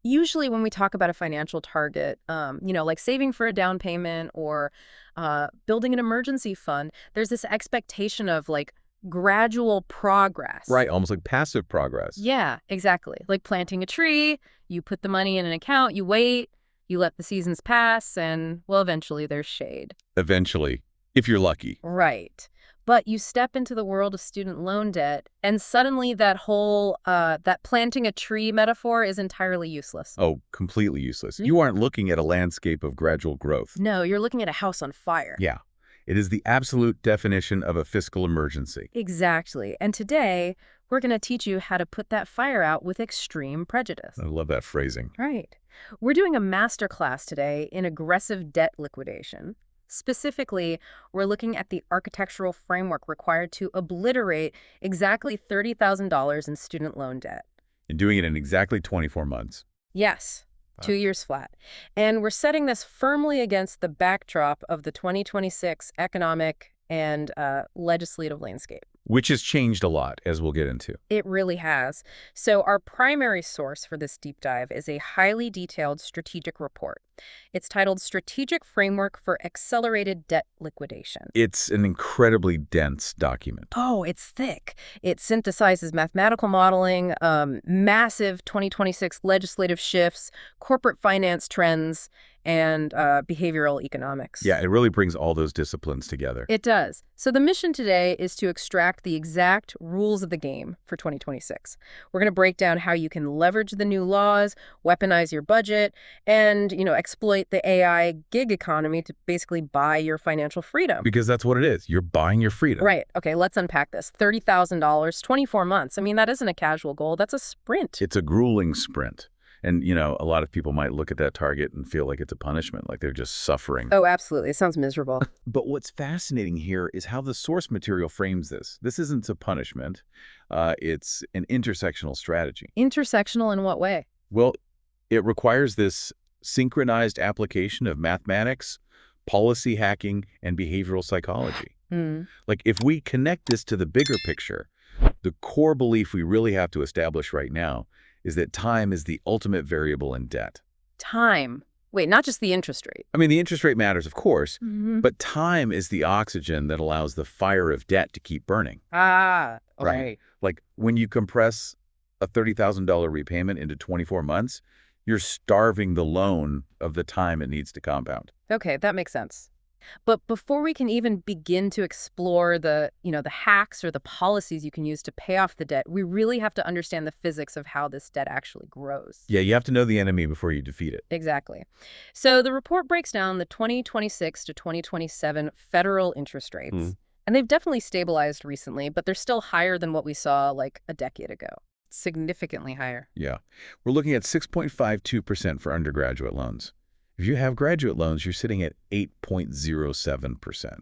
Usually when we talk about a financial target, like saving for a down payment or building an emergency fund, there's this expectation of like gradual progress. Right, almost like passive progress. Yeah, exactly. Like planting a tree, you put the money in an account, you wait, you let the seasons pass, and, well, eventually there's shade. Eventually, if you're lucky. Right. But you step into the world of student loan debt, and suddenly that whole, that planting a tree metaphor is entirely useless. Oh, completely useless. You aren't looking at a landscape of gradual growth. No, you're looking at a house on fire. Yeah. It is the absolute definition of a fiscal emergency. Exactly. And today, we're going to teach you how to put that fire out with extreme prejudice. I love that phrasing. Right. We're doing a masterclass today in aggressive debt liquidation. Specifically, we're looking at the architectural framework required to obliterate exactly $30,000 in student loan debt. And doing it in exactly 24 months. Yes, 2 years flat. And we're setting this firmly against the backdrop of the 2026 economic and legislative landscape. Which has changed a lot, as we'll get into. It really has. So our primary source for this deep dive is a highly detailed strategic report. It's titled Strategic Framework for Accelerated Debt Liquidation. It's an incredibly dense document. Oh, it's thick. It synthesizes mathematical modeling, massive 2026 legislative shifts, corporate finance trends, and behavioral economics. Yeah, it really brings all those disciplines together. It does. So the mission today is to extract the exact rules of the game for 2026. We're going to break down how you can leverage the new laws, weaponize your budget, and, exploit the AI gig economy to basically buy your financial freedom. Because that's what it is. You're buying your freedom. Right. Okay, let's unpack this. $30,000, 24 months. I mean, that isn't a casual goal. That's a sprint. It's a grueling sprint. And, a lot of people might look at that target and feel like it's a punishment, like they're just suffering. Oh, absolutely. It sounds miserable. But what's fascinating here is how the source material frames this. This isn't a punishment. It's an intersectional strategy. Intersectional in what way? Well, it requires this synchronized application of mathematics, policy hacking, and behavioral psychology. Like, if we connect this to the bigger picture, the core belief we really have to establish right now is that time is the ultimate variable in debt. Time. Wait, not just the interest rate. I mean, the interest rate matters, of course, but time is the oxygen that allows the fire of debt to keep burning. Ah, okay. Right? Like, when you compress a $30,000 repayment into 24 months, you're starving the loan of the time it needs to compound. Okay, that makes sense. But before we can even begin to explore the hacks or the policies you can use to pay off the debt, we really have to understand the physics of how this debt actually grows. Yeah, you have to know the enemy before you defeat it. Exactly. So the report breaks down the 2026 to 2027 federal interest rates. And they've definitely stabilized recently, but they're still higher than what we saw like a decade ago. Significantly higher. Yeah. We're looking at 6.52% for undergraduate loans. If you have graduate loans, you're sitting at 8.07%.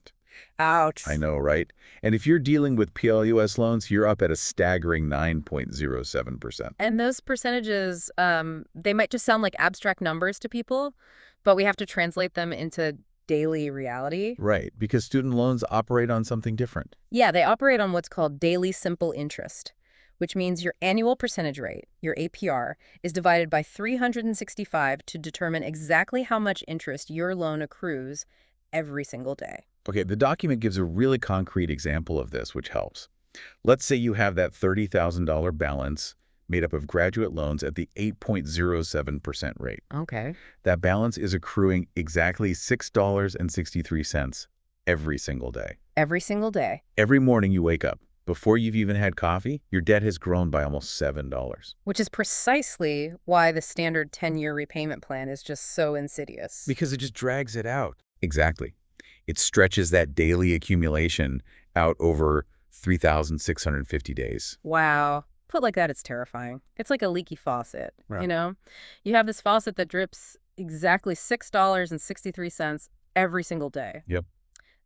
Ouch. I know, right? And if you're dealing with PLUS loans, you're up at a staggering 9.07%. And those percentages, they might just sound like abstract numbers to people, but we have to translate them into daily reality. Right, because student loans operate on something different. Yeah, they operate on what's called daily simple interest, which means your annual percentage rate, your APR, is divided by 365 to determine exactly how much interest your loan accrues every single day. Okay, the document gives a really concrete example of this, which helps. Let's say you have that $30,000 balance made up of graduate loans at the 8.07% rate. Okay. That balance is accruing exactly $6.63 every single day. Every single day. Every morning you wake up, before you've even had coffee, your debt has grown by almost $7. Which is precisely why the standard 10-year repayment plan is just so insidious. Because it just drags it out. Exactly. It stretches that daily accumulation out over 3,650 days. Wow. Put like that, it's terrifying. It's like a leaky faucet, Right. You have this faucet that drips exactly $6.63 every single day. Yep.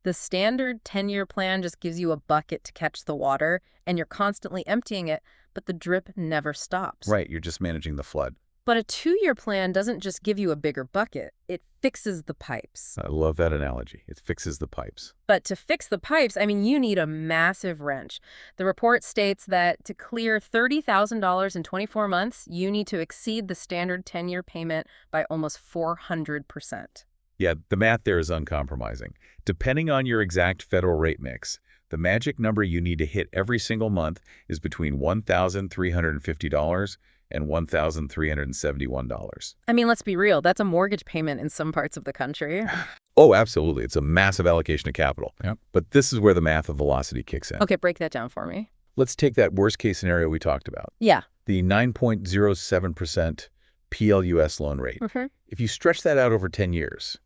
The standard 10-year plan just gives you a bucket to catch the water, and you're constantly emptying it, but the drip never stops. Right, you're just managing the flood. But a 2-year plan doesn't just give you a bigger bucket. It fixes the pipes. I love that analogy. It fixes the pipes. But to fix the pipes, I mean, you need a massive wrench. The report states that to clear $30,000 in 24 months, you need to exceed the standard 10-year payment by almost 400%. Yeah, the math there is uncompromising. Depending on your exact federal rate mix, the magic number you need to hit every single month is between $1,350 and $1,371. I mean, let's be real. That's a mortgage payment in some parts of the country. Oh, absolutely. It's a massive allocation of capital. Yep. But this is where the math of velocity kicks in. Okay, break that down for me. Let's take that worst-case scenario we talked about. Yeah. The 9.07% PLUS loan rate. If you stretch that out over 10 years,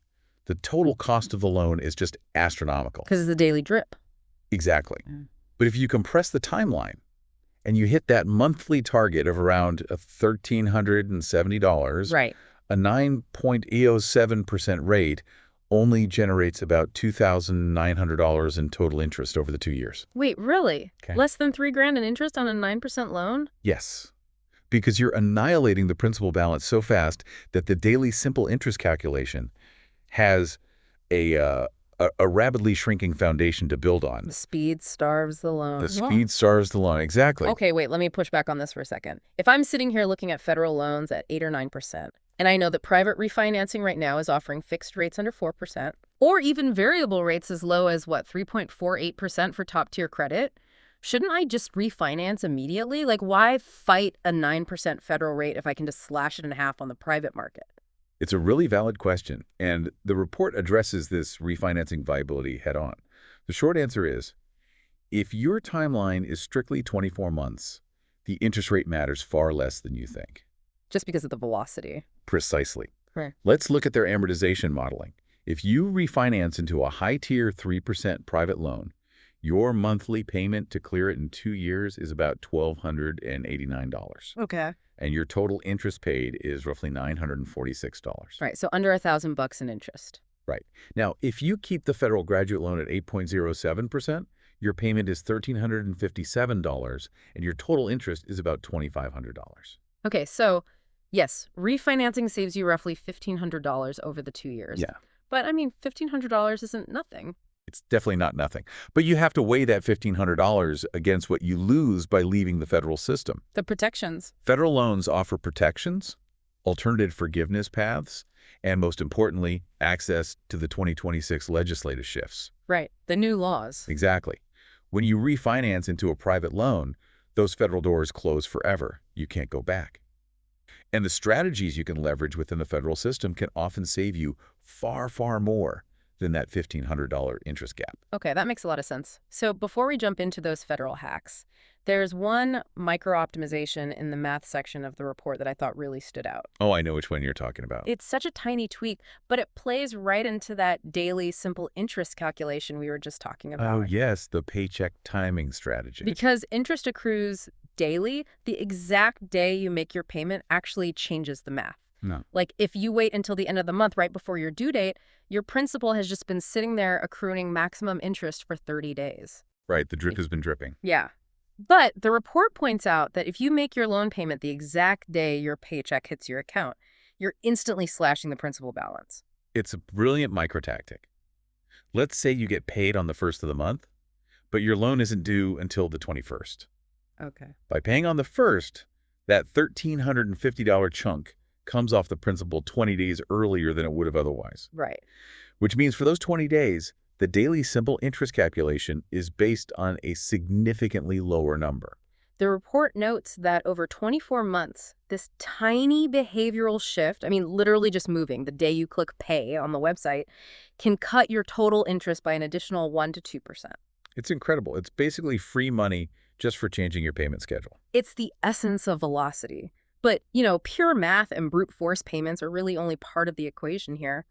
the total cost of the loan is just astronomical. Because it's a daily drip. Exactly. But if you compress the timeline and you hit that monthly target of around $1,370, Right. a 9.07% rate only generates about $2,900 in total interest over the 2 years. Wait, really? Okay. Less than $3,000 in interest on a 9% loan? Yes, because you're annihilating the principal balance so fast that the daily simple interest calculation has a rapidly shrinking foundation to build on. The speed starves the loan. The speed starves the loan. Exactly. Okay, wait, let me push back on this for a second. If I'm sitting here looking at federal loans at 8 or 9%, and I know that private refinancing right now is offering fixed rates under 4%, or even variable rates as low as, 3.48% for top-tier credit, shouldn't I just refinance immediately? Like, why fight a 9% federal rate if I can just slash it in half on the private market? It's a really valid question, and the report addresses this refinancing viability head-on. The short answer is, if your timeline is strictly 24 months, the interest rate matters far less than you think. Just because of the velocity. Precisely. Right. Let's look at their amortization modeling. If you refinance into a high-tier 3% private loan, your monthly payment to clear it in 2 years is about $1,289. Okay. And your total interest paid is roughly $946. Right, so under $1,000 in interest. Right. Now, if you keep the federal graduate loan at 8.07%, your payment is $1,357, and your total interest is about $2,500. Okay, so yes, refinancing saves you roughly $1,500 over the 2 years. Yeah. But I mean, $1,500 isn't nothing. It's definitely not nothing. But you have to weigh that $1,500 against what you lose by leaving the federal system. The protections. Federal loans offer protections, alternative forgiveness paths, and most importantly, access to the 2026 legislative shifts. Right, the new laws. Exactly. When you refinance into a private loan, those federal doors close forever. You can't go back. And the strategies you can leverage within the federal system can often save you far, far more than that $1,500 interest gap. Okay, that makes a lot of sense. So before we jump into those federal hacks, there's one micro-optimization in the math section of the report that I thought really stood out. Oh, I know which one you're talking about. It's such a tiny tweak, but it plays right into that daily simple interest calculation we were just talking about. Oh, yes, the paycheck timing strategy. Because interest accrues daily, the exact day you make your payment actually changes the math. No. Like if you wait until the end of the month right before your due date, your principal has just been sitting there accruing maximum interest for 30 days. Right, the drip has been dripping. Yeah. But the report points out that if you make your loan payment the exact day your paycheck hits your account, you're instantly slashing the principal balance. It's a brilliant micro-tactic. Let's say you get paid on the 1st of the month, but your loan isn't due until the 21st. Okay. By paying on the 1st, that $1,350 chunk comes off the principal 20 days earlier than it would have otherwise. Right. Which means for those 20 days, the daily simple interest calculation is based on a significantly lower number. The report notes that over 24 months, this tiny behavioral shift, I mean, literally just moving the day you click pay on the website, can cut your total interest by an additional 1 to 2%. It's incredible. It's basically free money just for changing your payment schedule. It's the essence of velocity. But, pure math and brute force payments are really only part of the equation here.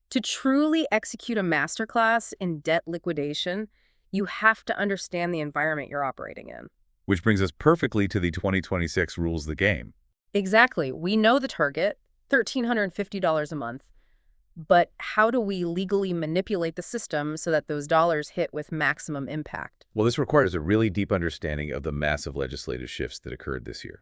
To truly execute a masterclass in debt liquidation, you have to understand the environment you're operating in. Which brings us perfectly to the 2026 rules of the game. Exactly. We know the target, $1,350 a month. But how do we legally manipulate the system so that those dollars hit with maximum impact? Well, this requires a really deep understanding of the massive legislative shifts that occurred this year.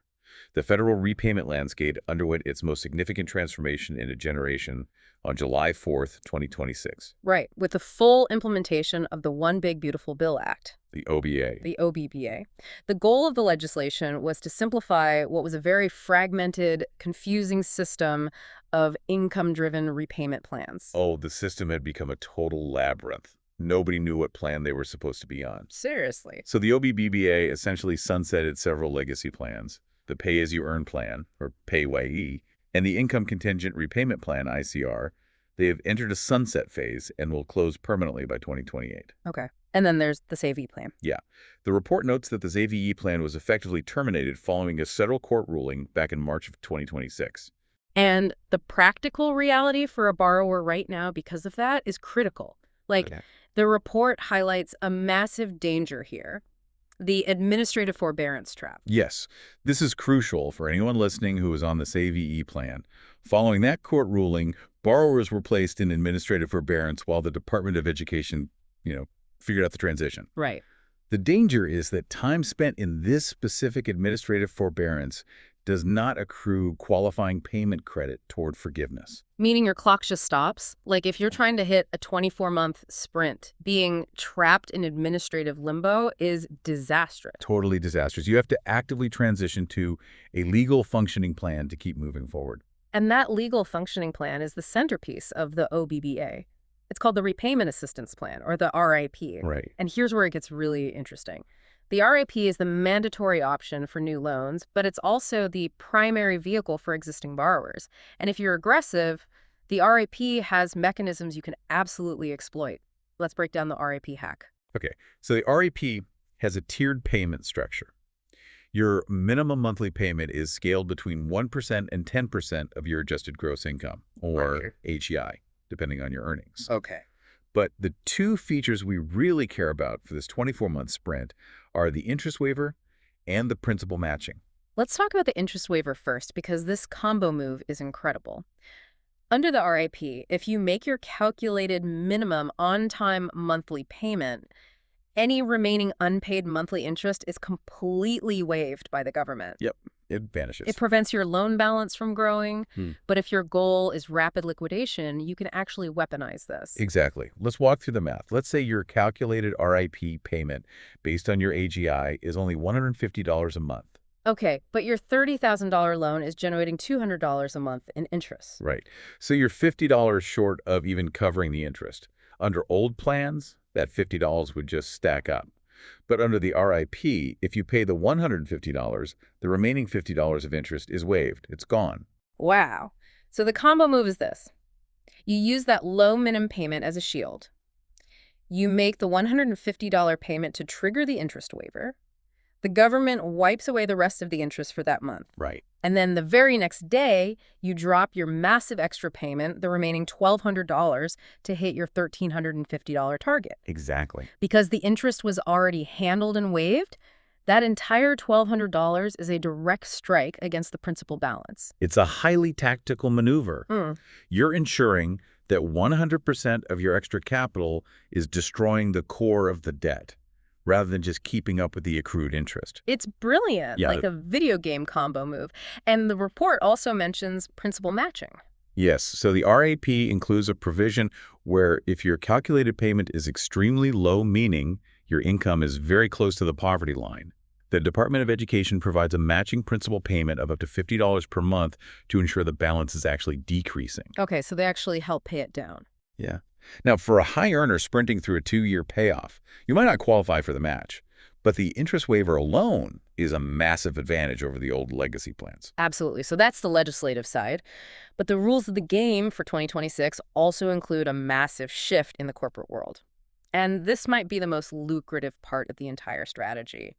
The federal repayment landscape underwent its most significant transformation in a generation on July 4th, 2026. Right, with the full implementation of the One Big Beautiful Bill Act. The OBA. The OBBA. The goal of the legislation was to simplify what was a very fragmented, confusing system of income-driven repayment plans. Oh, the system had become a total labyrinth. Nobody knew what plan they were supposed to be on. Seriously. So the OBBBA essentially sunsetted several legacy plans, the Pay-As-You-Earn plan, or PAYE, and the Income Contingent Repayment Plan, ICR. They have entered a sunset phase and will close permanently by 2028. Okay. And then there's the SAVE plan. Yeah. The report notes that the SAVE plan was effectively terminated following a federal court ruling back in March of 2026. And the practical reality for a borrower right now because of that is critical. The report highlights a massive danger here, the administrative forbearance trap. Yes, this is crucial for anyone listening who is on the SAVE plan. Following that court ruling, borrowers were placed in administrative forbearance while the Department of Education, figured out the transition. Right. The danger is that time spent in this specific administrative forbearance does not accrue qualifying payment credit toward forgiveness. Meaning your clock just stops? Like if you're trying to hit a 24-month sprint, being trapped in administrative limbo is disastrous. Totally disastrous. You have to actively transition to a legal functioning plan to keep moving forward. And that legal functioning plan is the centerpiece of the OBBA. It's called the Repayment Assistance Plan, or the RAP. Right. And here's where it gets really interesting. The RAP is the mandatory option for new loans, but it's also the primary vehicle for existing borrowers. And if you're aggressive, the RAP has mechanisms you can absolutely exploit. Let's break down the RAP hack. Okay, so the RAP has a tiered payment structure. Your minimum monthly payment is scaled between 1% and 10% of your adjusted gross income, or AGI, depending on your earnings. Okay. But the two features we really care about for this 24-month sprint are the interest waiver and the principal matching. Let's talk about the interest waiver first, because this combo move is incredible. Under the RAP, if you make your calculated minimum on-time monthly payment, any remaining unpaid monthly interest is completely waived by the government. Yep, it vanishes. It prevents your loan balance from growing, but if your goal is rapid liquidation, you can actually weaponize this. Exactly. Let's walk through the math. Let's say your calculated RAP payment based on your AGI is only $150 a month. Okay, but your $30,000 loan is generating $200 a month in interest. Right. So you're $50 short of even covering the interest. Under old plans, that $50 would just stack up. But under the RIP, if you pay the $150, the remaining $50 of interest is waived. It's gone. Wow. So the combo move is this. You use that low minimum payment as a shield. You make the $150 payment to trigger the interest waiver. The government wipes away the rest of the interest for that month. Right. And then the very next day, you drop your massive extra payment, the remaining $1,200, to hit your $1,350 target. Exactly. Because the interest was already handled and waived, that entire $1,200 is a direct strike against the principal balance. It's a highly tactical maneuver. You're ensuring that 100% of your extra capital is destroying the core of the debt, rather than just keeping up with the accrued interest. It's brilliant, like a video game combo move. And the report also mentions principal matching. Yes, so the RAP includes a provision where if your calculated payment is extremely low, meaning your income is very close to the poverty line, the Department of Education provides a matching principal payment of up to $50 per month to ensure the balance is actually decreasing. Okay, so they actually help pay it down. Yeah. Now, for a high earner sprinting through a 2-year payoff, you might not qualify for the match, but the interest waiver alone is a massive advantage over the old legacy plans. Absolutely. So that's the legislative side. But the rules of the game for 2026 also include a massive shift in the corporate world. And this might be the most lucrative part of the entire strategy.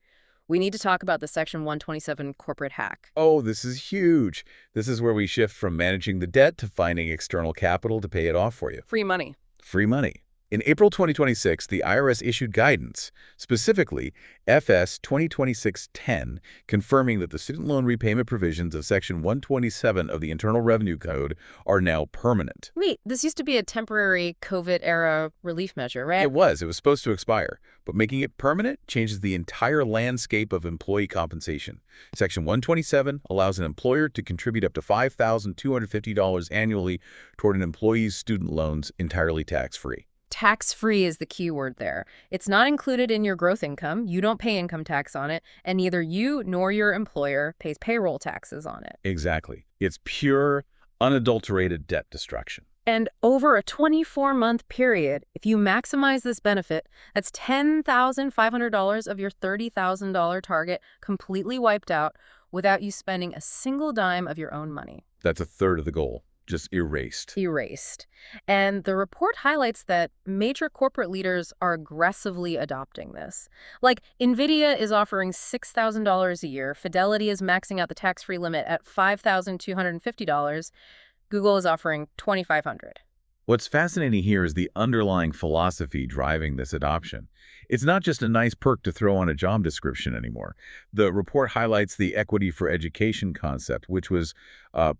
We need to talk about the Section 127 corporate hack. Oh, this is huge. This is where we shift from managing the debt to finding external capital to pay it off for you. Free money. Free money. In April 2026, the IRS issued guidance, specifically FS 2026-10, confirming that the student loan repayment provisions of Section 127 of the Internal Revenue Code are now permanent. Wait, this used to be a temporary COVID-era relief measure, right? It was supposed to expire, but making it permanent changes the entire landscape of employee compensation. Section 127 allows an employer to contribute up to $5,250 annually toward an employee's student loans entirely tax-free. Tax-free is the key word there. It's not included in your gross income. You don't pay income tax on it, and neither you nor your employer pays payroll taxes on it. Exactly. It's pure, unadulterated debt destruction. And over a 24-month period, if you maximize this benefit, that's $10,500 of your $30,000 target completely wiped out without you spending a single dime of your own money. That's a third of the goal. Just erased. Erased. And the report highlights that major corporate leaders are aggressively adopting this. Like, NVIDIA is offering $6,000 a year. Fidelity is maxing out the tax-free limit at $5,250. Google is offering $2,500. What's fascinating here is the underlying philosophy driving this adoption. It's not just a nice perk to throw on a job description anymore. The report highlights the equity for education concept, which was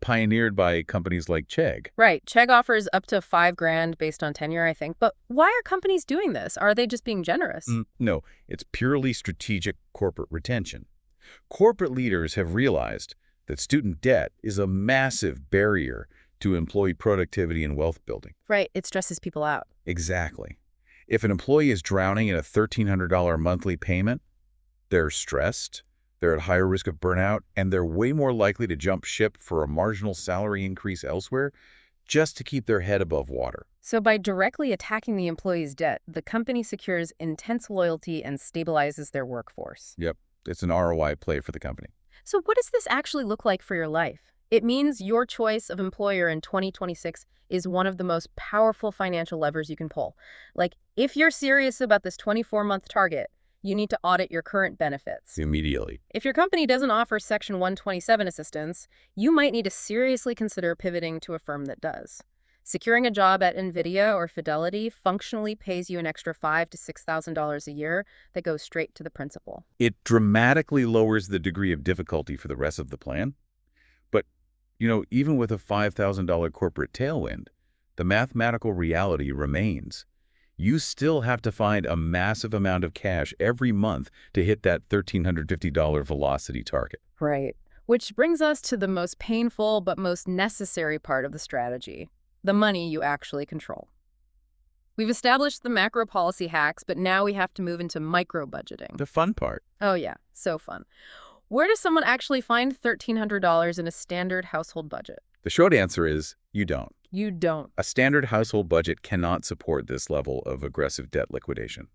pioneered by companies like Chegg. Right. Chegg offers up to $5,000 based on tenure, I think. But why are companies doing this? Are they just being generous? No, it's purely strategic corporate retention. Corporate leaders have realized that student debt is a massive barrier to employee productivity and wealth building. Right. It stresses people out. Exactly. If an employee is drowning in a $1,300 monthly payment, they're stressed, they're at higher risk of burnout, and they're way more likely to jump ship for a marginal salary increase elsewhere just to keep their head above water. So by directly attacking the employee's debt, the company secures intense loyalty and stabilizes their workforce. Yep. It's an ROI play for the company. So what does this actually look like for your life? It means your choice of employer in 2026 is one of the most powerful financial levers you can pull. Like, if you're serious about this 24-month target, you need to audit your current benefits. Immediately. If your company doesn't offer Section 127 assistance, you might need to seriously consider pivoting to a firm that does. Securing a job at NVIDIA or Fidelity functionally pays you an extra $5,000 to $6,000 a year that goes straight to the principal. It dramatically lowers the degree of difficulty for the rest of the plan. But, even with a $5,000 corporate tailwind, the mathematical reality remains. You still have to find a massive amount of cash every month to hit that $1,350 velocity target. Right. Which brings us to the most painful but most necessary part of the strategy. The money you actually control. We've established the macro policy hacks, but now we have to move into micro budgeting. The fun part. Oh yeah, so fun. Where does someone actually find $1,300 in a standard household budget? The short answer is you don't. You don't. A standard household budget cannot support this level of aggressive debt liquidation.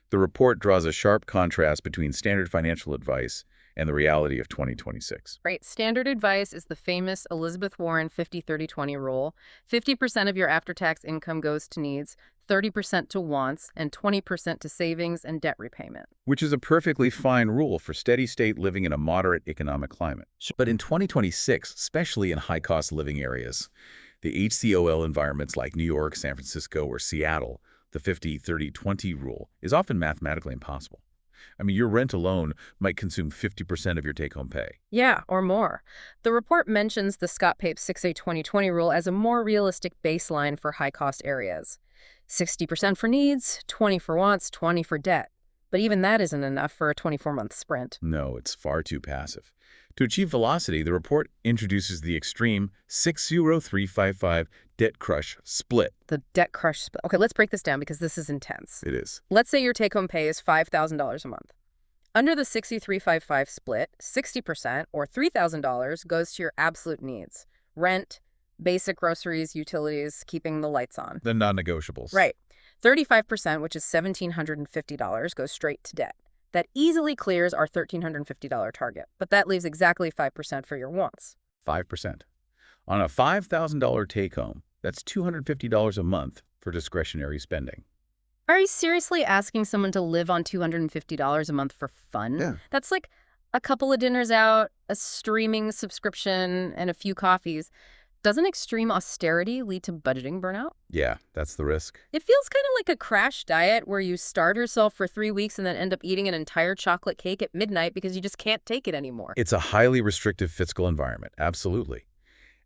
The report draws a sharp contrast between standard financial advice and the reality of 2026. Right. Standard advice is the famous Elizabeth Warren 50-30-20 rule. 50% of your after-tax income goes to needs, 30% to wants, and 20% to savings and debt repayment. Which is a perfectly fine rule for steady-state living in a moderate economic climate. But in 2026, especially in high-cost living areas, the HCOL environments like New York, San Francisco, or Seattle, the 50-30-20 rule is often mathematically impossible. Your rent alone might consume 50% of your take-home pay. Yeah, or more. The report mentions the Scott Pape 6A-2020 rule as a more realistic baseline for high-cost areas. 60% for needs, 20% for wants, 20% for debt. But even that isn't enough for a 24-month sprint. No, it's far too passive. To achieve velocity, the report introduces the extreme 6-0-3-5-5 debt crush split. The debt crush split. Okay, let's break this down because this is intense. It is. Let's say your take-home pay is $5,000 a month. Under the 60-3-5-5 split, 60%, or $3,000, goes to your absolute needs. Rent, basic groceries, utilities, keeping the lights on. The non-negotiables. Right. 35%, which is $1,750, goes straight to debt. That easily clears our $1,350 target, but that leaves exactly 5% for your wants. 5%. On a $5,000 take-home, that's $250 a month for discretionary spending. Are you seriously asking someone to live on $250 a month for fun? Yeah. That's like a couple of dinners out, a streaming subscription, and a few coffees. Doesn't extreme austerity lead to budgeting burnout? Yeah, that's the risk. It feels kind of like a crash diet where you starve yourself for 3 weeks and then end up eating an entire chocolate cake at midnight because you just can't take it anymore. It's a highly restrictive fiscal environment, absolutely.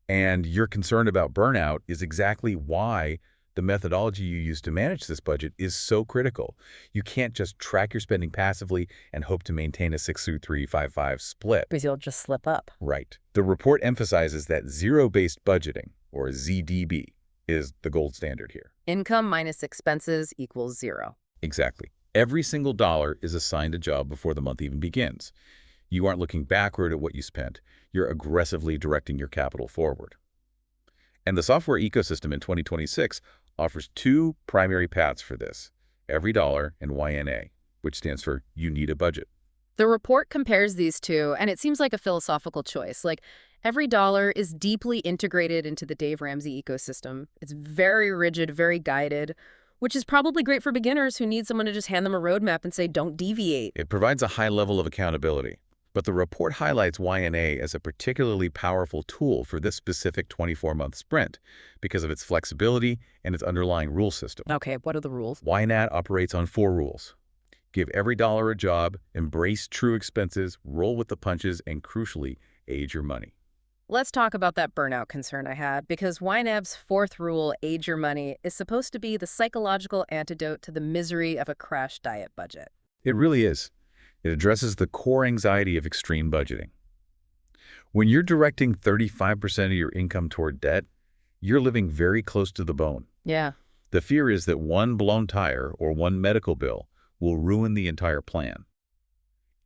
And your concern about burnout is exactly why the methodology you use to manage this budget is so critical. You can't just track your spending passively and hope to maintain a 6-3-5-5 split. Because you'll just slip up. Right. The report emphasizes that zero-based budgeting, or ZDB, is the gold standard here. Income minus expenses equals 0. Exactly. Every single dollar is assigned a job before the month even begins. You aren't looking backward at what you spent. You're aggressively directing your capital forward. And the software ecosystem in 2026 offers two primary paths for this: every dollar and YNA, which stands for You Need a Budget. The report compares these two, and it seems like a philosophical choice. Like, every dollar is deeply integrated into the Dave Ramsey ecosystem. It's very rigid, very guided, which is probably great for beginners who need someone to just hand them a roadmap and say, don't deviate. It provides a high level of accountability. But the report highlights YNA as a particularly powerful tool for this specific 24-month sprint because of its flexibility and its underlying rule system. Okay, what are the rules? YNAB operates on 4 rules. Give every dollar a job, embrace true expenses, roll with the punches, and crucially, age your money. Let's talk about that burnout concern I had, because YNAB's 4th rule, age your money, is supposed to be the psychological antidote to the misery of a crash diet budget. It really is. It addresses the core anxiety of extreme budgeting. When you're directing 35% of your income toward debt, you're living very close to the bone. Yeah. The fear is that one blown tire or one medical bill will ruin the entire plan.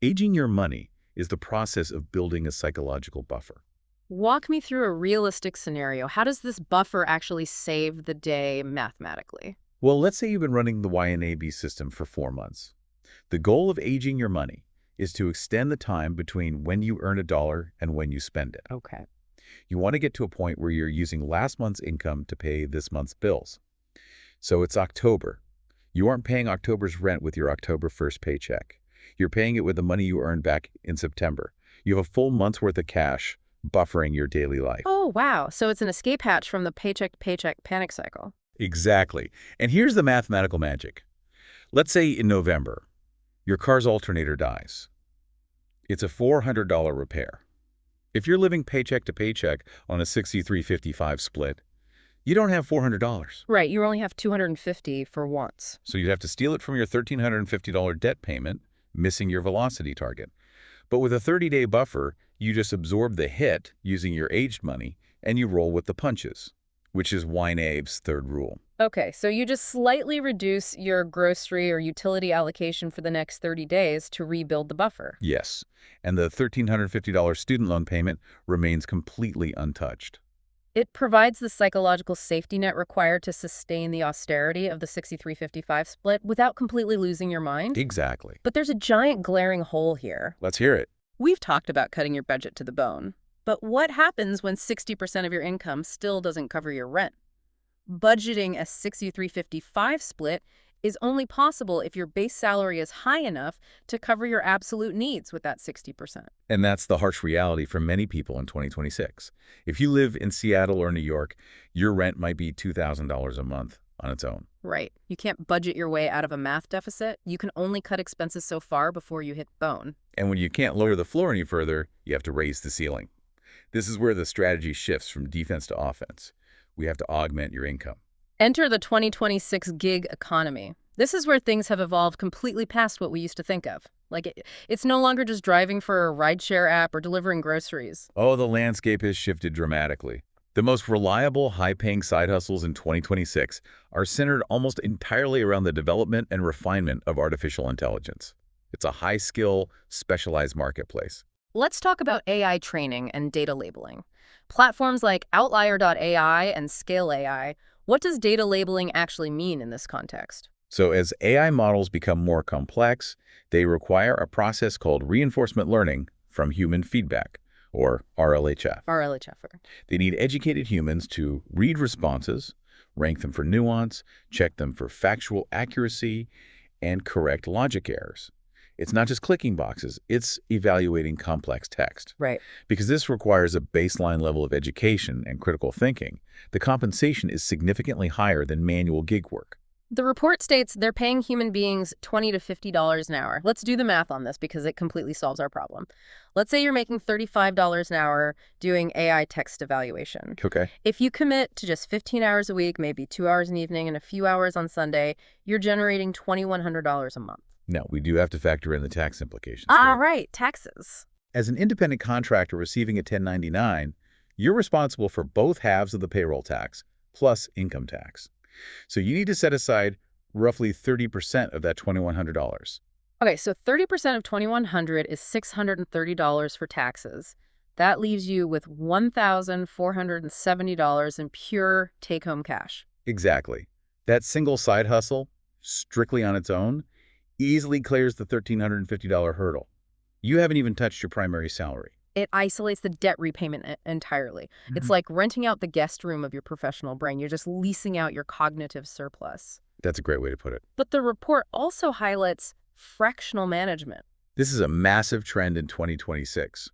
Aging your money is the process of building a psychological buffer. Walk me through a realistic scenario. How does this buffer actually save the day mathematically? Well, let's say you've been running the YNAB system for 4 months. The goal of aging your money is to extend the time between when you earn a dollar and when you spend it. Okay. You want to get to a point where you're using last month's income to pay this month's bills. So it's October. You aren't paying October's rent with your October 1st paycheck. You're paying it with the money you earned back in September. You have a full month's worth of cash buffering your daily life. Oh, wow. So it's an escape hatch from the paycheck-to-paycheck panic cycle. Exactly. And here's the mathematical magic. Let's say in November, your car's alternator dies. It's a $400 repair. If you're living paycheck to paycheck on a 63-55 split, you don't have $400. Right, you only have $250 for once. So you'd have to steal it from your $1,350 debt payment, missing your velocity target. But with a 30-day buffer, you just absorb the hit using your aged money, and you roll with the punches, which is YNAB's 3rd rule. Okay, so you just slightly reduce your grocery or utility allocation for the next 30 days to rebuild the buffer. Yes, and the $1,350 student loan payment remains completely untouched. It provides the psychological safety net required to sustain the austerity of the 63-55 split without completely losing your mind. Exactly. But there's a giant glaring hole here. Let's hear it. We've talked about cutting your budget to the bone. But what happens when 60% of your income still doesn't cover your rent? Budgeting a 63-55 split is only possible if your base salary is high enough to cover your absolute needs with that 60%. And that's the harsh reality for many people in 2026. If you live in Seattle or New York, your rent might be $2,000 a month on its own. Right. You can't budget your way out of a math deficit. You can only cut expenses so far before you hit bone. And when you can't lower the floor any further, you have to raise the ceiling. This is where the strategy shifts from defense to offense. We have to augment your income. Enter the 2026 gig economy. This is where things have evolved completely past what we used to think of. Like, it's no longer just driving for a rideshare app or delivering groceries. Oh, the landscape has shifted dramatically. The most reliable, high-paying side hustles in 2026 are centered almost entirely around the development and refinement of artificial intelligence. It's a high-skill, specialized marketplace. Let's talk about AI training and data labeling. Platforms like Outlier.ai and Scale AI. What does data labeling actually mean in this context? So as AI models become more complex, they require a process called reinforcement learning from human feedback, or RLHF. RLHF. They need educated humans to read responses, rank them for nuance, check them for factual accuracy, and correct logic errors. It's not just clicking boxes, it's evaluating complex text. Right. Because this requires a baseline level of education and critical thinking, the compensation is significantly higher than manual gig work. The report states they're paying human beings $20 to $50 an hour. Let's do the math on this because it completely solves our problem. Let's say you're making $35 an hour doing AI text evaluation. Okay. If you commit to just 15 hours a week, maybe 2 hours in the evening and a few hours on Sunday, you're generating $2,100 a month. Now, we do have to factor in the tax implications. Right, taxes. As an independent contractor receiving a 1099, you're responsible for both halves of the payroll tax, plus income tax. So you need to set aside roughly 30% of that $2,100. Okay, so 30% of $2,100 is $630 for taxes. That leaves you with $1,470 in pure take-home cash. Exactly. That single side hustle, strictly on its own, easily clears the $1,350 hurdle. You haven't even touched your primary salary. It isolates the debt repayment entirely. It's like renting out the guest room of your professional brain. You're just leasing out your cognitive surplus. That's a great way to put it. But the report also highlights fractional management. This is a massive trend in 2026.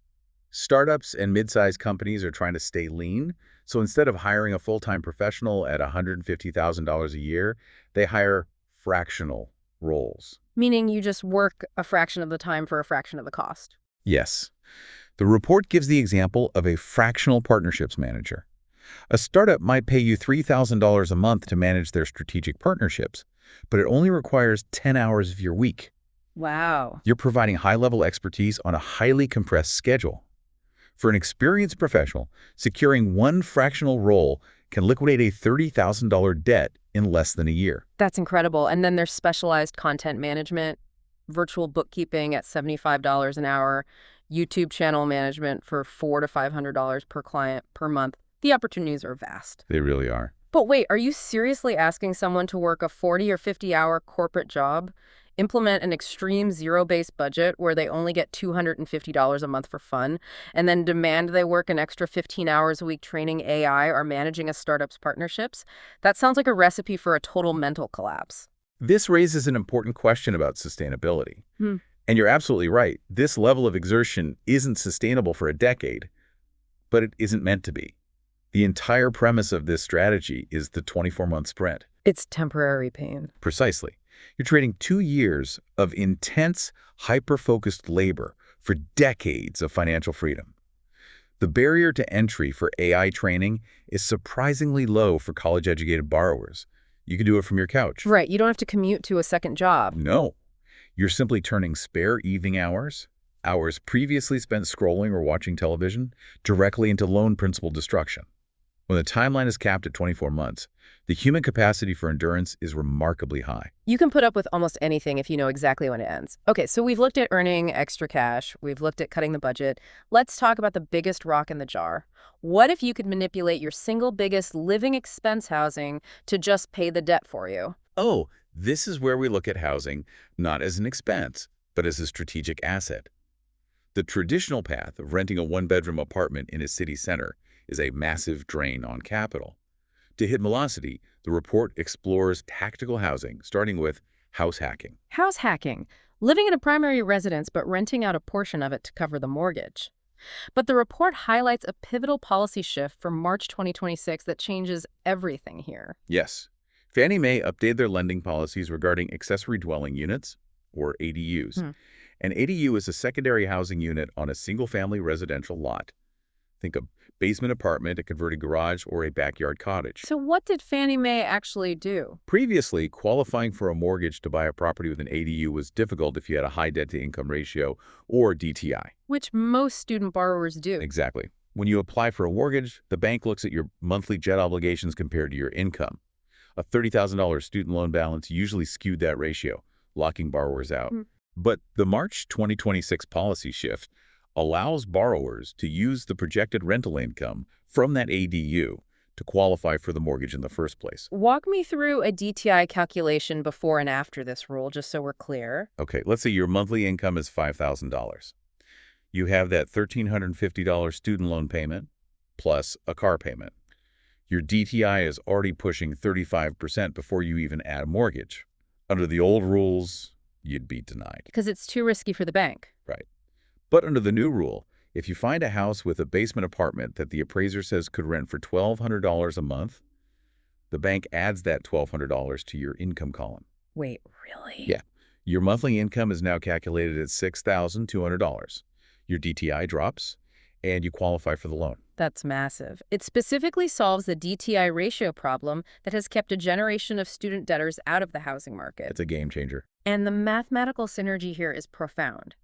Startups and mid-sized companies are trying to stay lean, so instead of hiring a full-time professional at $150,000 a year, they hire fractional roles. Meaning you just work a fraction of the time for a fraction of the cost. Yes. The report gives the example of a fractional partnerships manager. A startup might pay you $3,000 a month to manage their strategic partnerships, but it only requires 10 hours of your week. Wow. You're providing high-level expertise on a highly compressed schedule. For an experienced professional, securing one fractional role can liquidate a $30,000 debt in less than a year. That's incredible. And then there's specialized content management, virtual bookkeeping at $75 an hour, YouTube channel management for $400 to $500 per client per month. The opportunities are vast. They really are. But wait, are you seriously asking someone to work a 40 or 50-hour corporate job, implement an extreme zero-based budget where they only get $250 a month for fun, and then demand they work an extra 15 hours a week training AI or managing a startup's partnerships? That sounds like a recipe for a total mental collapse. This raises an important question about sustainability. And you're absolutely right. This level of exertion isn't sustainable for a decade, but it isn't meant to be. The entire premise of this strategy is the 24-month sprint. It's temporary pain. Precisely. You're trading 2 years of intense, hyper-focused labor for decades of financial freedom. The barrier to entry for AI training is surprisingly low for college-educated borrowers. You can do it from your couch. Right. You don't have to commute to a second job. No. You're simply turning spare evening hours, hours previously spent scrolling or watching television, directly into loan principal destruction. When the timeline is capped at 24 months, the human capacity for endurance is remarkably high. You can put up with almost anything if you know exactly when it ends. Okay, so we've looked at earning extra cash. We've looked at cutting the budget. Let's talk about the biggest rock in the jar. What if you could manipulate your single biggest living expense housing to just pay the debt for you? Oh, this is where we look at housing not as an expense, but as a strategic asset. The traditional path of renting a one-bedroom apartment in a city center is a massive drain on capital. To hit velocity, the report explores tactical housing, starting with house hacking. House hacking. Living in a primary residence but renting out a portion of it to cover the mortgage. But the report highlights a pivotal policy shift from March 2026 that changes everything here. Yes. Fannie Mae updated their lending policies regarding accessory dwelling units, or ADUs. An ADU is a secondary housing unit on a single-family residential lot. Think a basement apartment, a converted garage, or a backyard cottage. So what did Fannie Mae actually do? Previously, qualifying for a mortgage to buy a property with an ADU was difficult if you had a high debt-to-income ratio, or DTI. Which most student borrowers do. Exactly. When you apply for a mortgage, the bank looks at your monthly jet obligations compared to your income. A $30,000 student loan balance usually skewed that ratio, locking borrowers out. But the March 2026 policy shift allows borrowers to use the projected rental income from that ADU to qualify for the mortgage in the first place. Walk me through a DTI calculation before and after this rule, just so we're clear. Okay, let's say your monthly income is $5,000. You have that $1,350 student loan payment plus a car payment. Your DTI is already pushing 35% before you even add a mortgage. Under the old rules, you'd be denied. Because it's too risky for the bank. Right. But under the new rule, if you find a house with a basement apartment that the appraiser says could rent for $1,200 a month, the bank adds that $1,200 to your income column. Wait, really? Yeah. Your monthly income is now calculated at $6,200. Your DTI drops, and you qualify for the loan. That's massive. It specifically solves the DTI ratio problem that has kept a generation of student debtors out of the housing market. It's a game changer. And the mathematical synergy here is profound.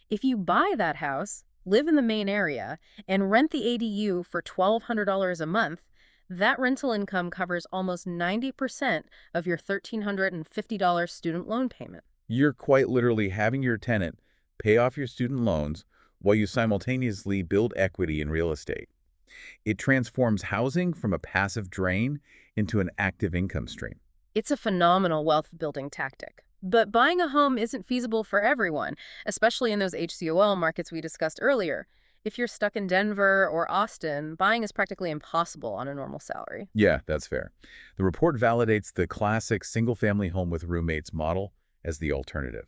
If you buy that house, live in the main area, and rent the ADU for $1,200 a month, that rental income covers almost 90% of your $1,350 student loan payment. You're quite literally having your tenant pay off your student loans while you simultaneously build equity in real estate. It transforms housing from a passive drain into an active income stream. It's a phenomenal wealth-building tactic. But buying a home isn't feasible for everyone, especially in those HCOL markets we discussed earlier. If you're stuck in Denver or Austin, buying is practically impossible on a normal salary. Yeah, that's fair. The report validates the classic single-family home with roommates model as the alternative.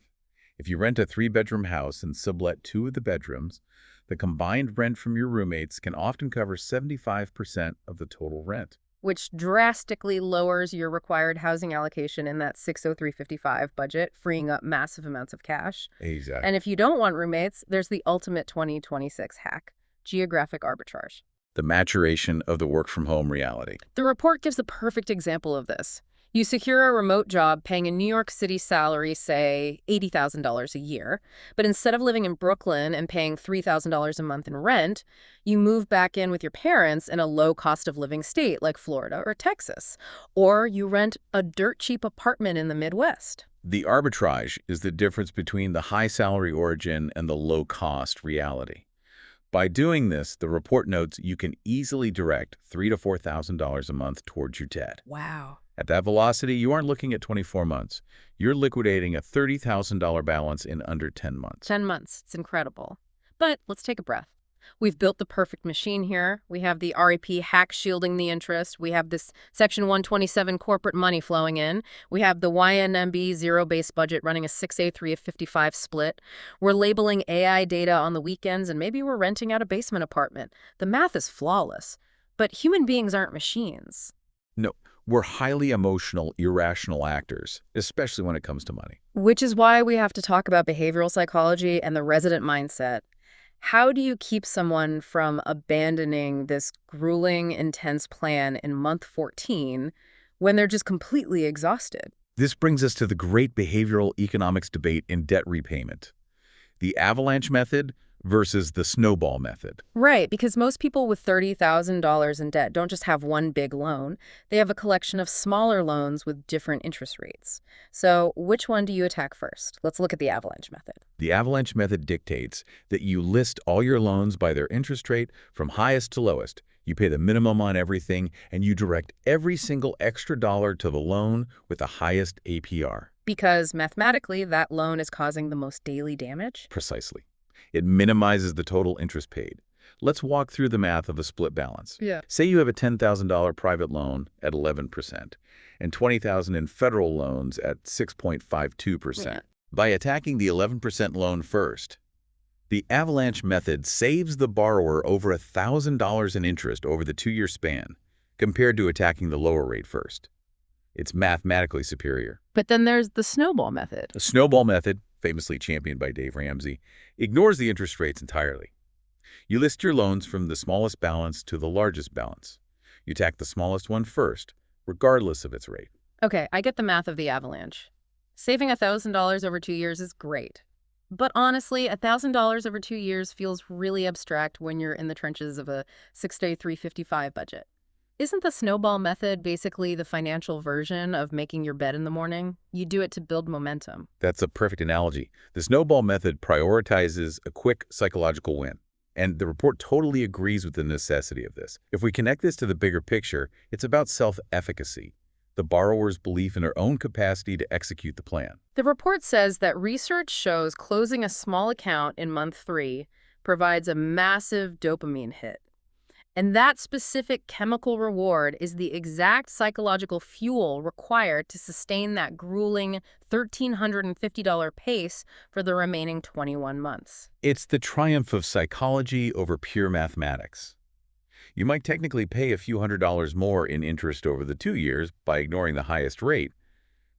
If you rent a 3-bedroom house and sublet 2 of the bedrooms, the combined rent from your roommates can often cover 75% of the total rent. Which drastically lowers your required housing allocation in that 60355 budget, freeing up massive amounts of cash. Exactly. And if you don't want roommates, there's the ultimate 2026 hack, geographic arbitrage. The maturation of the work-from-home reality. The report gives a perfect example of this. You secure a remote job paying a New York City salary, say $80,000 a year, but instead of living in Brooklyn and paying $3,000 a month in rent, you move back in with your parents in a low cost of living state like Florida or Texas, or you rent a dirt cheap apartment in the Midwest. The arbitrage is the difference between the high salary origin and the low cost reality. By doing this, the report notes you can easily direct $3,000 to $4,000 a month towards your debt. Wow. At that velocity, you aren't looking at 24 months. You're liquidating a $30,000 balance in under 10 months. 10 months. It's incredible. But let's take a breath. We've built the perfect machine here. We have the REP hack shielding the interest. We have this Section 127 corporate money flowing in. We have the YNAB zero-based budget running a 6A3 of 55 split. We're labeling AI data on the weekends, and maybe we're renting out a basement apartment. The math is flawless. But human beings aren't machines. No, we're highly emotional, irrational actors, especially when it comes to money. Which is why we have to talk about behavioral psychology and the resident mindset. How do you keep someone from abandoning this grueling, intense plan in month 14 when they're just completely exhausted? This brings us to the great behavioral economics debate in debt repayment. The Avalanche method versus the Snowball method. Right, because most people with $30,000 in debt don't just have one big loan. They have a collection of smaller loans with different interest rates. So which one do you attack first? Let's look at the Avalanche method. The Avalanche method dictates that you list all your loans by their interest rate from highest to lowest. You pay the minimum on everything, and you direct every single extra dollar to the loan with the highest APR. Because mathematically, that loan is causing the most daily damage? Precisely. It minimizes the total interest paid. Let's walk through the math of a split balance. Yeah. Say you have a $10,000 private loan at 11% and $20,000 in federal loans at 6.52%. Yeah. By attacking the 11% loan first, the Avalanche method saves the borrower over $1,000 in interest over the 2-year span compared to attacking the lower rate first. It's mathematically superior. But then there's the Snowball method. The Snowball method, famously championed by Dave Ramsey, ignores the interest rates entirely. You list your loans from the smallest balance to the largest balance. You attack the smallest one first, regardless of its rate. Okay, I get the math of the Avalanche. Saving $1,000 over 2 years is great. But honestly, $1,000 over 2 years feels really abstract when you're in the trenches of a 6-day 355 budget. Isn't the Snowball method basically the financial version of making your bed in the morning? You do it to build momentum. That's a perfect analogy. The Snowball method prioritizes a quick psychological win. And the report totally agrees with the necessity of this. If we connect this to the bigger picture, it's about self-efficacy, the borrower's belief in their own capacity to execute the plan. The report says that research shows closing a small account in month 3 provides a massive dopamine hit. And that specific chemical reward is the exact psychological fuel required to sustain that grueling $1,350 pace for the remaining 21 months. It's the triumph of psychology over pure mathematics. You might technically pay a few $100s more in interest over the 2 years by ignoring the highest rate,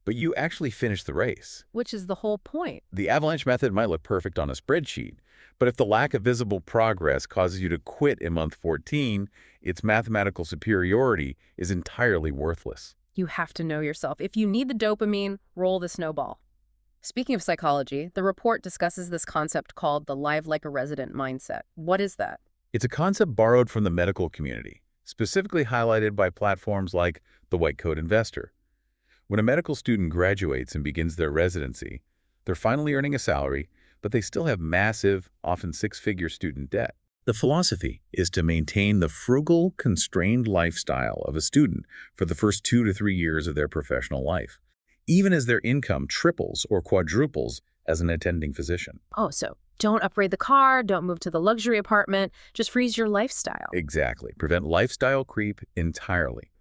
but you actually finish the race. Which is the whole point. The Avalanche method might look perfect on a spreadsheet, but if the lack of visible progress causes you to quit in month 14, its mathematical superiority is entirely worthless. You have to know yourself. If you need the dopamine, roll the snowball. Speaking of psychology, the report discusses this concept called the live like a resident mindset. What is that? It's a concept borrowed from the medical community, specifically highlighted by platforms like the White Coat Investor. When a medical student graduates and begins their residency, they're finally earning a salary, but they still have massive, often six-figure student debt. The philosophy is to maintain the frugal, constrained lifestyle of a student for the first 2 to 3 years of their professional life, even as their income triples or quadruples as an attending physician. Oh, so don't upgrade the car, don't move to the luxury apartment, just freeze your lifestyle. Exactly. Prevent lifestyle creep entirely.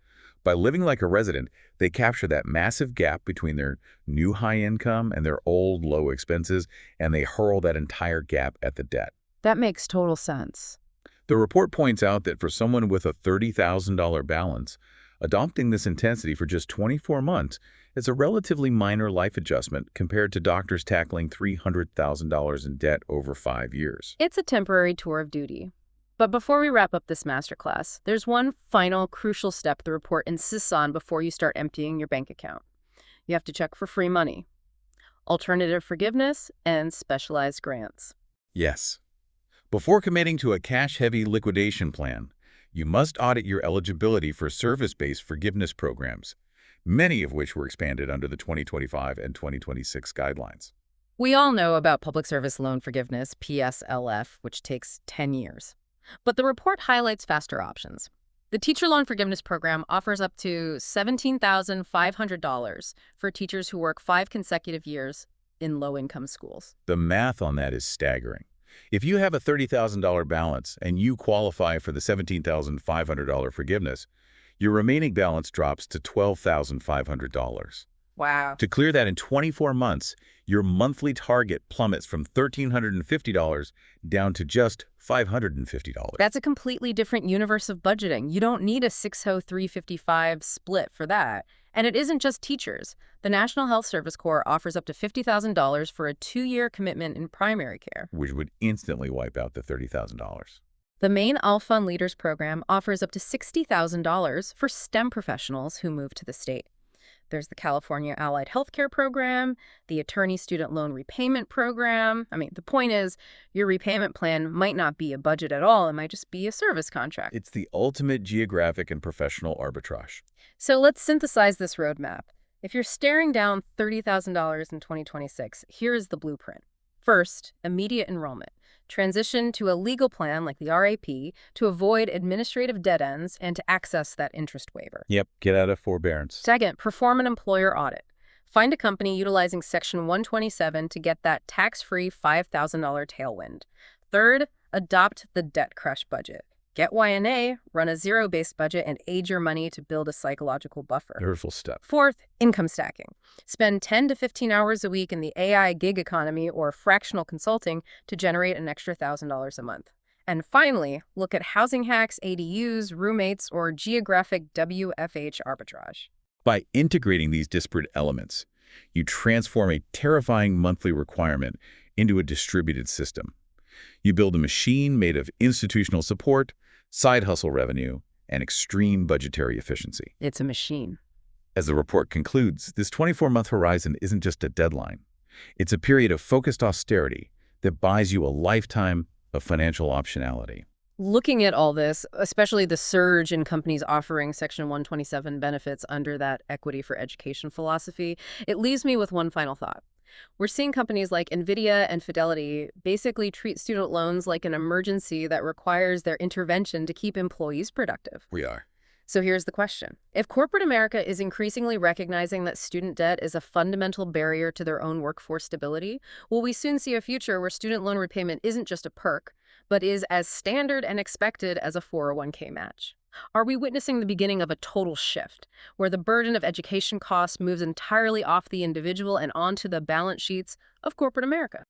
By living like a resident, they capture that massive gap between their new high income and their old low expenses, and they hurl that entire gap at the debt. That makes total sense. The report points out that for someone with a $30,000 balance, adopting this intensity for just 24 months is a relatively minor life adjustment compared to doctors tackling $300,000 in debt over 5 years. It's a temporary tour of duty. But before we wrap up this masterclass, there's one final crucial step the report insists on before you start emptying your bank account. You have to check for free money, alternative forgiveness, and specialized grants. Yes. Before committing to a cash-heavy liquidation plan, you must audit your eligibility for service-based forgiveness programs, many of which were expanded under the 2025 and 2026 guidelines. We all know about public service loan forgiveness, PSLF, which takes 10 years. But the report highlights faster options. The Teacher Loan Forgiveness Program offers up to $17,500 for teachers who work 5 consecutive years in low-income schools. The math on that is staggering. If you have a $30,000 balance and you qualify for the $17,500 forgiveness, your remaining balance drops to $12,500. Wow. To clear that in 24 months, your monthly target plummets from $1,350 down to just $550. That's a completely different universe of budgeting. You don't need a 60355 split for that. And it isn't just teachers. The National Health Service Corps offers up to $50,000 for a 2-year commitment in primary care, which would instantly wipe out the $30,000. The Maine All-Fund Leaders Program offers up to $60,000 for STEM professionals who move to the state. There's the California Allied Healthcare Program, the Attorney Student Loan Repayment Program. I mean, the point is, your repayment plan might not be a budget at all. It might just be a service contract. It's the ultimate geographic and professional arbitrage. So let's synthesize this roadmap. If you're staring down $30,000 in 2026, here is the blueprint. First, immediate enrollment. Transition to a legal plan like the RAP to avoid administrative dead ends and to access that interest waiver. Yep, get out of forbearance. Second, perform an employer audit. Find a company utilizing Section 127 to get that tax-free $5,000 tailwind. Third, adopt the debt crush budget. Get YNA, run a zero-based budget, and age your money to build a psychological buffer. Beautiful step. Fourth, income stacking. Spend 10 to 15 hours a week in the AI gig economy or fractional consulting to generate an extra $1,000 a month. And finally, look at housing hacks, ADUs, roommates, or geographic WFH arbitrage. By integrating these disparate elements, you transform a terrifying monthly requirement into a distributed system. You build a machine made of institutional support, side hustle revenue, and extreme budgetary efficiency. It's a machine. As the report concludes, this 24-month horizon isn't just a deadline. It's a period of focused austerity that buys you a lifetime of financial optionality. Looking at all this, especially the surge in companies offering Section 127 benefits under that equity for education philosophy, it leaves me with one final thought. We're seeing companies like NVIDIA and Fidelity basically treat student loans like an emergency that requires their intervention to keep employees productive. We are. So here's the question. If corporate America is increasingly recognizing that student debt is a fundamental barrier to their own workforce stability, will we soon see a future where student loan repayment isn't just a perk, but is as standard and expected as a 401k match. Are we witnessing the beginning of a total shift, where the burden of education costs moves entirely off the individual and onto the balance sheets of corporate America?